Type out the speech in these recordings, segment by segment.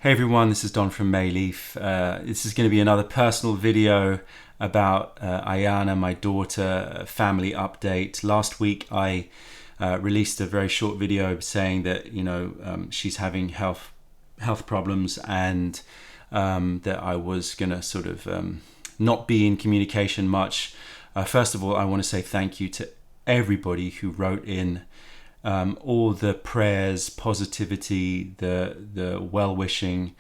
Hey everyone, this is Don from Mayleaf. This is going to be another personal video about Ayana, my daughter, family update. Last week I released a very short video saying that she's having health problems and that I was going to sort of not be in communication much. First of all, I want to say thank you to everybody who wrote in. All the prayers, positivity, the well-wishing,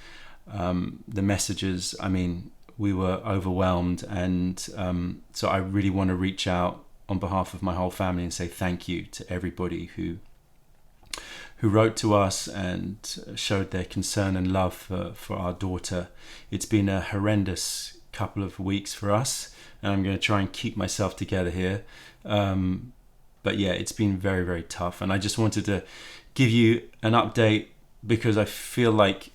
the messages. I mean, we were overwhelmed, and so I really want to reach out on behalf of my whole family and say thank you to everybody who wrote to us and showed their concern and love for our daughter. It's been a horrendous couple of weeks for us, and I'm going to try and keep myself together here. But yeah, it's been very, very tough. And I just wanted to give you an update because I feel like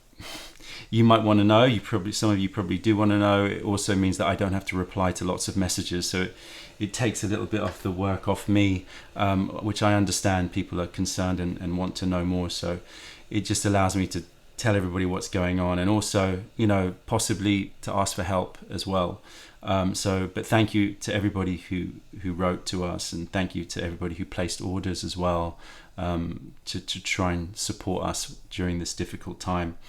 you might want to know. Some of you probably do want to know. It also means that I don't have to reply to lots of messages. So it takes a little bit of the work off me, which I understand people are concerned and want to know more. So it just allows me to tell everybody what's going on, and also, possibly to ask for help as well. But thank you to everybody who wrote to us, and thank you to everybody who placed orders as well, to try and support us during this difficult time.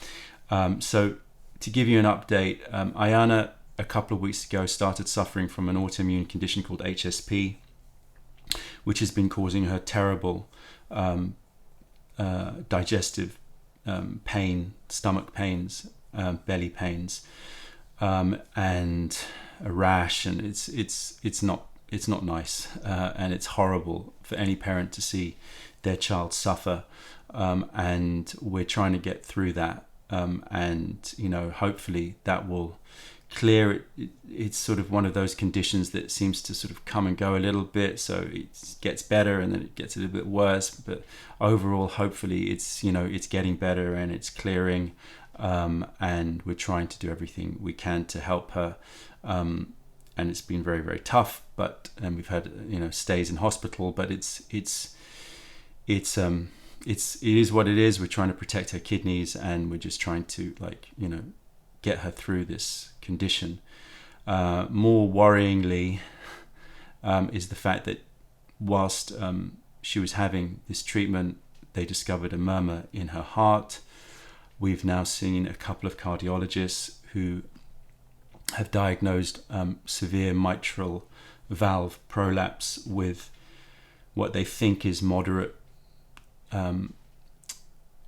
So to give you an update, Ayana a couple of weeks ago started suffering from an autoimmune condition called HSP, which has been causing her terrible digestive pain, stomach pains, belly pains, and a rash, and it's not nice, and it's horrible for any parent to see their child suffer, and we're trying to get through that, and hopefully that will clear it. It's sort of one of those conditions that seems to sort of come and go a little bit, so it gets better and then it gets a little bit worse, but overall hopefully it's getting better and it's clearing, and we're trying to do everything we can to help her, and it's been very, very tough, and we've had stays in hospital, but it is what it is. We're trying to protect her kidneys, and we're just trying to get her through this condition. More worryingly is the fact that whilst she was having this treatment, they discovered a murmur in her heart. We've now seen a couple of cardiologists who have diagnosed severe mitral valve prolapse with what they think is moderate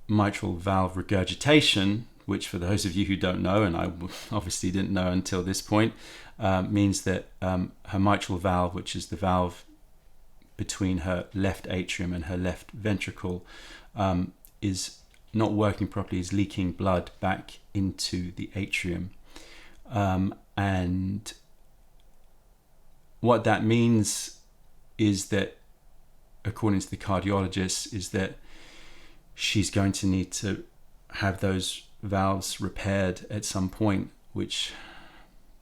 mitral valve regurgitation, which, for those of you who don't know, and I obviously didn't know until this point, means that her mitral valve, which is the valve between her left atrium and her left ventricle, is not working properly, is leaking blood back into the atrium. And what that means is that, according to the cardiologist, is that she's going to need to have those valves repaired at some point, which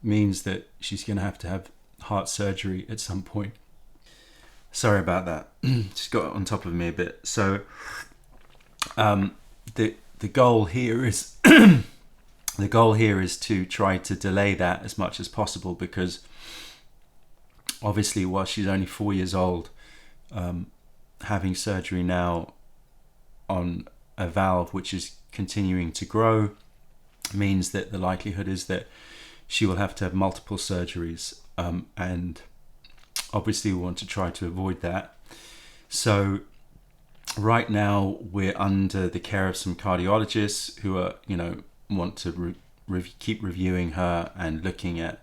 means that she's going to have heart surgery at some point. Sorry about that. Just got on top of me a bit. So the goal here is to try to delay that as much as possible, because obviously while she's only 4 years old, having surgery now on a valve which is continuing to grow means that the likelihood is that she will have to have multiple surgeries, and obviously we want to try to avoid that. So right now we're under the care of some cardiologists who are want to keep reviewing her and looking at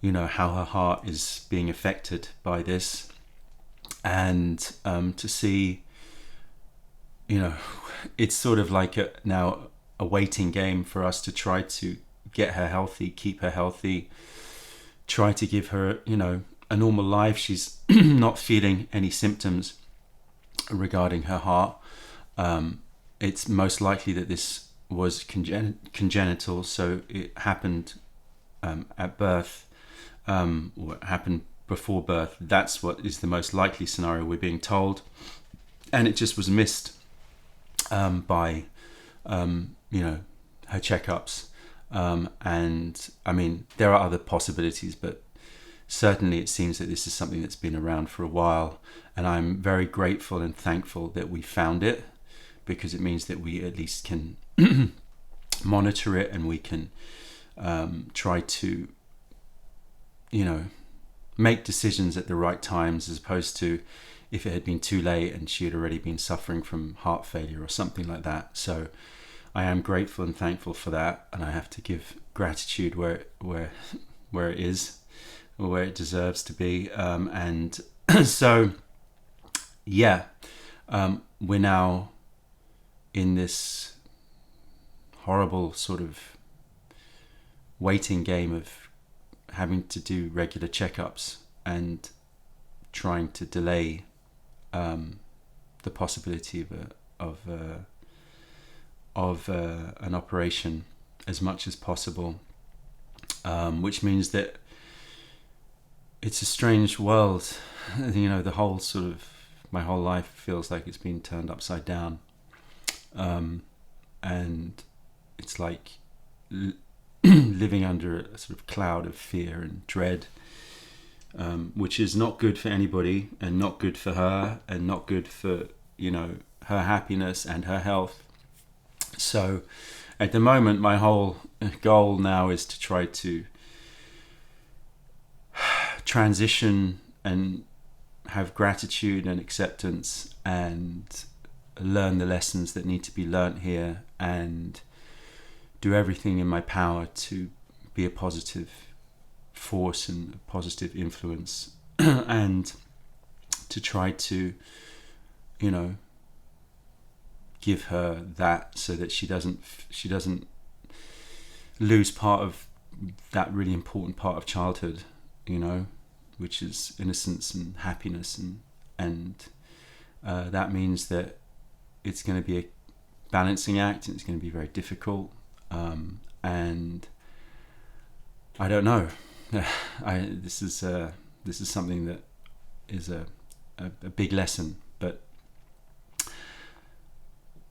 how her heart is being affected by this, and to see it's sort of like now a waiting game for us to try to get her healthy, keep her healthy, try to give her a normal life. She's not feeling any symptoms regarding her heart. It's most likely that this was congenital, so it happened at birth, or it happened before birth. That's what is the most likely scenario, we're being told, and it just was missed by her checkups. And I mean, there are other possibilities, but certainly it seems that this is something that's been around for a while. And I'm very grateful and thankful that we found it, because it means that we at least can monitor it, and we can try to, make decisions at the right times, as opposed to if it had been too late and she had already been suffering from heart failure or something like that. So I am grateful and thankful for that, and I have to give gratitude where it is, or where it deserves to be. And so, yeah, we're now in this horrible sort of waiting game of having to do regular checkups and trying to delay the possibility of an operation as much as possible, which means that it's a strange world. The whole sort of, my whole life feels like it's been turned upside down, and it's like living under a sort of cloud of fear and dread, which is not good for anybody, and not good for her, and not good for her happiness and her health. So at the moment, my whole goal now is to try to transition and have gratitude and acceptance, and learn the lessons that need to be learnt here, and do everything in my power to be a positive force and a positive influence, and to try to give her that, so that she doesn't lose part of that really important part of childhood, which is innocence and happiness, and that means that it's going to be a balancing act, and it's going to be very difficult, and I don't know. This is something that is a big lesson, but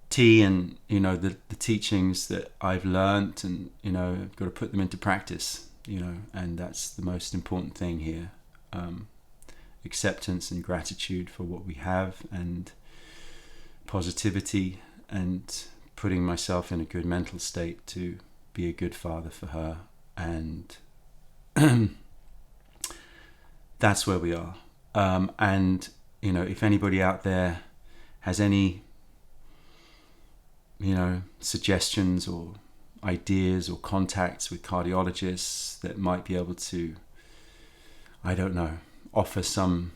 T and the teachings that I've learnt, and I've got to put them into practice, and that's the most important thing here. Acceptance and gratitude for what we have, and positivity, and putting myself in a good mental state to be a good father for her, and that's where we are. And if anybody out there has any suggestions or ideas or contacts with cardiologists that might be able to, offer some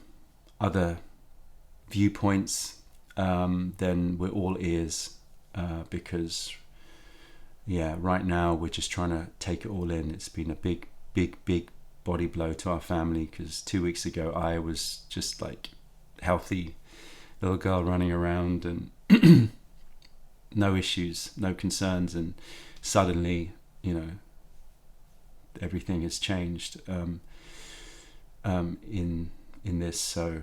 other viewpoints, then we're all ears, because right now we're just trying to take it all in. It's been a big body blow to our family, because 2 weeks ago I was just like healthy little girl running around and no issues, no concerns, and suddenly everything has changed in this. So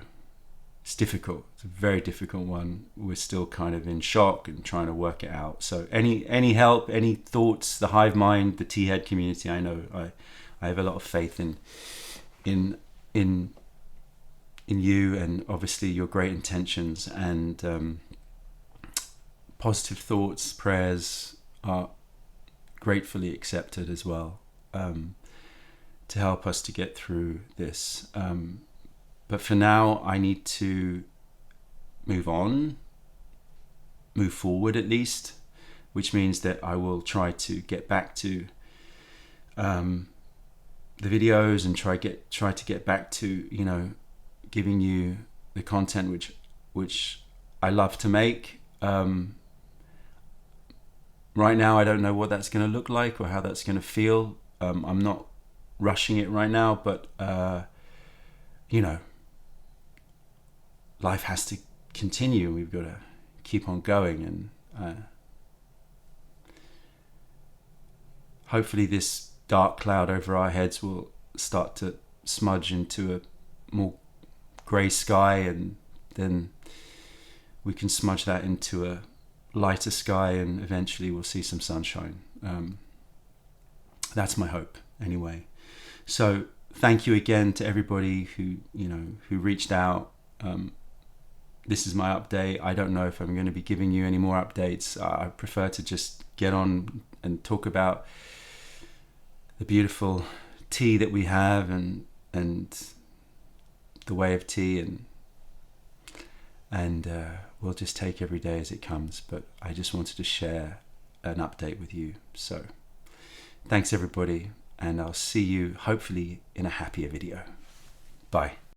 it's difficult. It's a very difficult one. We're still kind of in shock and trying to work it out. So any help, any thoughts, the hive mind, the T-head community, I know I have a lot of faith in you, and obviously your great intentions, and positive thoughts, prayers are gratefully accepted as well, to help us to get through this. But for now, I need to move forward at least, which means that I will try to get back to the videos, and try to get back to giving you the content which I love to make. Right now I don't know what that's going to look like or how that's going to feel. I'm not rushing it right now, but life has to continue. We've got to keep on going, and hopefully this dark cloud over our heads will start to smudge into a more grey sky, and then we can smudge that into a lighter sky, and eventually we'll see some sunshine. That's my hope anyway. So thank you again to everybody who reached out. This is my update. I don't know if I'm going to be giving you any more updates. I prefer to just get on and talk about the beautiful tea that we have and the way of tea, and we'll just take every day as it comes. But I just wanted to share an update with you. So thanks everybody, and I'll see you hopefully in a happier video. Bye.